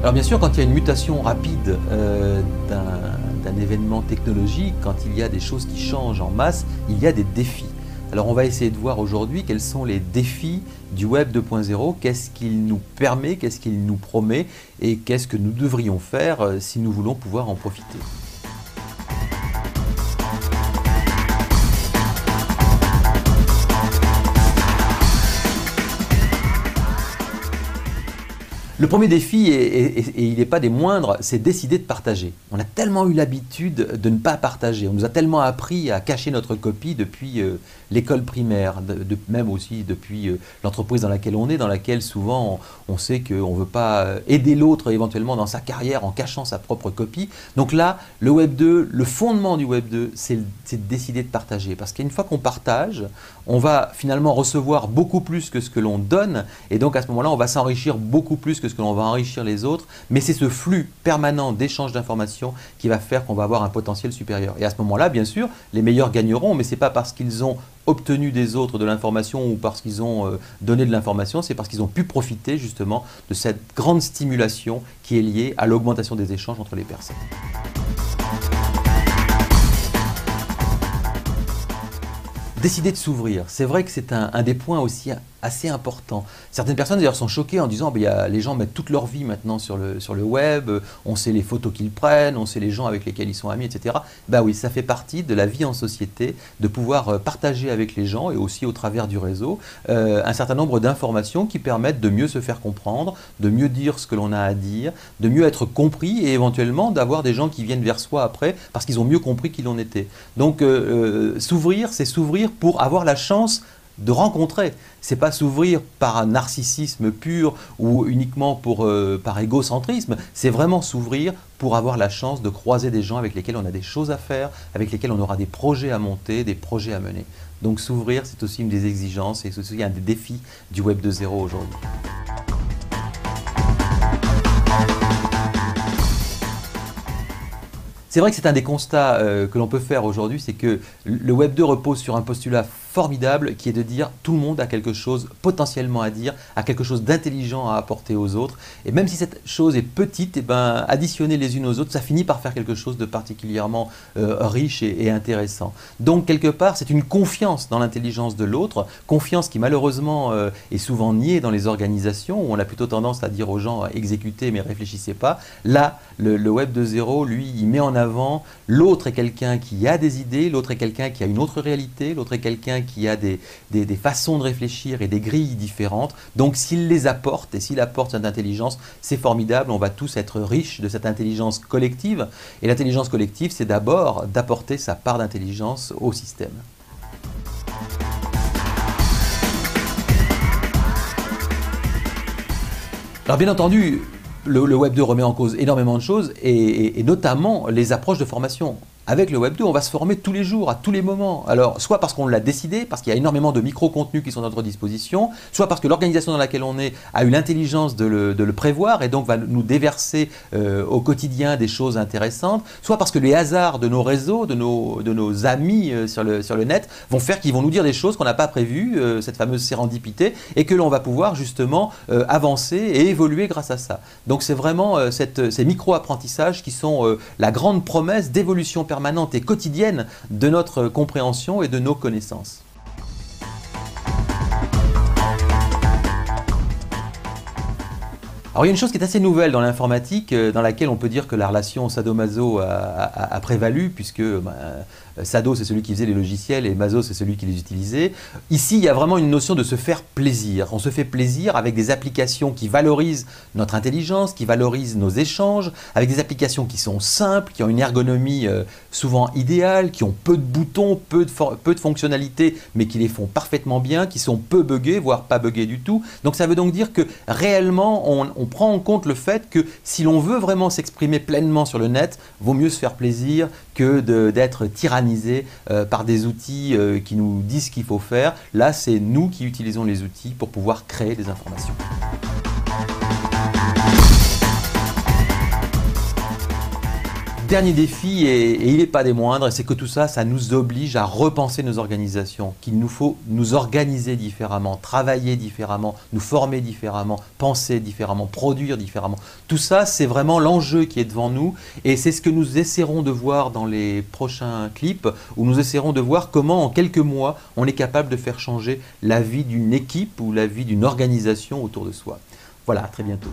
Alors bien sûr, quand il y a une mutation rapide d'un événement technologique, quand il y a des choses qui changent en masse, il y a des défis. Alors on va essayer de voir aujourd'hui quels sont les défis du Web 2.0, qu'est-ce qu'il nous permet, qu'est-ce qu'il nous promet et qu'est-ce que nous devrions faire si nous voulons pouvoir en profiter. Le premier défi, et il n'est pas des moindres, c'est décider de partager. On a tellement eu l'habitude de ne pas partager, on nous a tellement appris à cacher notre copie depuis l'école primaire, même aussi depuis l'entreprise dans laquelle on est, dans laquelle souvent on sait qu'on ne veut pas aider l'autre éventuellement dans sa carrière en cachant sa propre copie. Donc là, le Web 2, le fondement du Web 2, c'est de décider de partager. Parce qu'une fois qu'on partage, on va finalement recevoir beaucoup plus que ce que l'on donne, et donc à ce moment-là, on va s'enrichir beaucoup plus que ce que l'on va enrichir les autres, mais c'est ce flux permanent d'échange d'informations qui va faire qu'on va avoir un potentiel supérieur. Et à ce moment-là, bien sûr, les meilleurs gagneront, mais ce n'est pas parce qu'ils ont obtenu des autres de l'information ou parce qu'ils ont donné de l'information, c'est parce qu'ils ont pu profiter justement de cette grande stimulation qui est liée à l'augmentation des échanges entre les personnes. Décider de s'ouvrir, c'est vrai que c'est un des points aussi assez important. Certaines personnes d'ailleurs sont choquées en disant les gens mettent toute leur vie maintenant sur le web, on sait les photos qu'ils prennent, on sait les gens avec lesquels ils sont amis, etc. Ben oui, ça fait partie de la vie en société, de pouvoir partager avec les gens et aussi au travers du réseau un certain nombre d'informations qui permettent de mieux se faire comprendre, de mieux dire ce que l'on a à dire, de mieux être compris et éventuellement d'avoir des gens qui viennent vers soi après parce qu'ils ont mieux compris qui l'on était. Donc s'ouvrir, c'est s'ouvrir pour avoir la chance de rencontrer. C'est pas s'ouvrir par un narcissisme pur ou uniquement par égocentrisme, c'est vraiment s'ouvrir pour avoir la chance de croiser des gens avec lesquels on a des choses à faire, avec lesquels on aura des projets à monter, des projets à mener. Donc s'ouvrir, c'est aussi une des exigences et c'est aussi un des défis du Web 2.0 aujourd'hui. C'est vrai que c'est un des constats que l'on peut faire aujourd'hui, c'est que le Web 2 repose sur un postulat formidable qui est de dire tout le monde a quelque chose potentiellement à dire, a quelque chose d'intelligent à apporter aux autres. Et même si cette chose est petite, et additionner les unes aux autres, ça finit par faire quelque chose de particulièrement riche et intéressant. Donc quelque part, c'est une confiance dans l'intelligence de l'autre, confiance qui malheureusement est souvent niée dans les organisations, où on a plutôt tendance à dire aux gens exécutez mais réfléchissez pas. Là, le Web 2.0, lui, il met en avant l'autre est quelqu'un qui a des idées, l'autre est quelqu'un qui a une autre réalité, l'autre est quelqu'un qui a des façons de réfléchir et des grilles différentes. Donc s'il les apporte et s'il apporte cette intelligence, c'est formidable, on va tous être riches de cette intelligence collective. Et l'intelligence collective, c'est d'abord d'apporter sa part d'intelligence au système. Alors bien entendu, le Web 2 remet en cause énormément de choses et notamment les approches de formation. Avec le Web 2, on va se former tous les jours, à tous les moments. Alors, soit parce qu'on l'a décidé, parce qu'il y a énormément de micro-contenus qui sont à notre disposition, soit parce que l'organisation dans laquelle on est a eu l'intelligence de le prévoir et donc va nous déverser au quotidien des choses intéressantes, soit parce que les hasards de nos réseaux, de nos amis sur le net vont faire qu'ils vont nous dire des choses qu'on n'a pas prévues, cette fameuse sérendipité, et que l'on va pouvoir justement avancer et évoluer grâce à ça. Donc c'est vraiment ces micro-apprentissages qui sont la grande promesse d'évolution permanente et quotidienne de notre compréhension et de nos connaissances. Alors il y a une chose qui est assez nouvelle dans l'informatique, dans laquelle on peut dire que la relation sadomaso a prévalu, puisque Sado c'est celui qui faisait les logiciels et Maso c'est celui qui les utilisait. Ici il y a vraiment une notion de se faire plaisir. On se fait plaisir avec des applications qui valorisent notre intelligence, qui valorisent nos échanges, avec des applications qui sont simples, qui ont une ergonomie souvent idéale, qui ont peu de boutons, peu de fonctionnalités, mais qui les font parfaitement bien, qui sont peu buggés, voire pas buggés du tout. Donc ça veut donc dire que réellement on prend en compte le fait que si l'on veut vraiment s'exprimer pleinement sur le net, vaut mieux se faire plaisir que d'être tyrannisé par des outils qui nous disent ce qu'il faut faire. Là, c'est nous qui utilisons les outils pour pouvoir créer des informations. dernier défi, et il n'est pas des moindres, c'est que tout ça, ça nous oblige à repenser nos organisations, qu'il nous faut nous organiser différemment, travailler différemment, nous former différemment, penser différemment, produire différemment. Tout ça, c'est vraiment l'enjeu qui est devant nous, et c'est ce que nous essaierons de voir dans les prochains clips, où nous essaierons de voir comment en quelques mois, on est capable de faire changer la vie d'une équipe ou la vie d'une organisation autour de soi. Voilà, à très bientôt.